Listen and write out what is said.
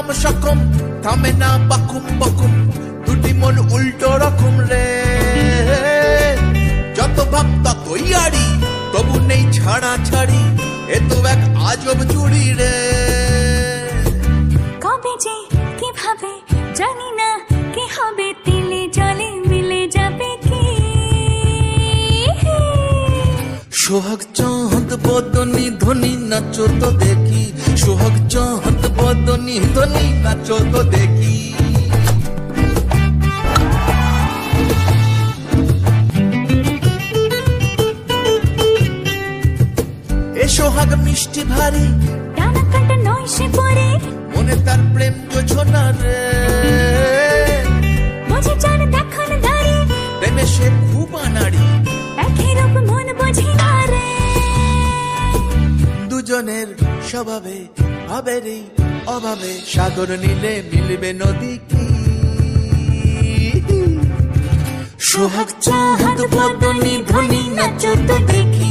রকম সকম থামে না বাকুম বকুম দুটি মন উল্টো রকম রে যত ভাব ততই আড়ি তবু নেই ছাড়া ছাড়ি এ তো এক আজব জুড়ি রে কবে যে কিভাবে জানি না কি হবে তিলে জলে মিলে যাবে কি সোহাগ চাঁদ বদনি ধনি নাচো তো দেখি সোহাগ চাঁদ বদনি ধনি নাচো তো দেখি এ সোহাগ মিষ্টি ভারী টানা কাটা নয় সে পরে মনে তার প্রেম যোছনা রে বুঝে যার দেখান দাঁড়ি প্রেমে সে খুব আনাড়ি একই রূপ মন বোঝে না রে দুজনের স্বভাবে ভাবেরই অভাবে সাগর নীলে মিলবে নদী কি সোহাগ চাঁদ বদনি ধনি নাচো তো দেখি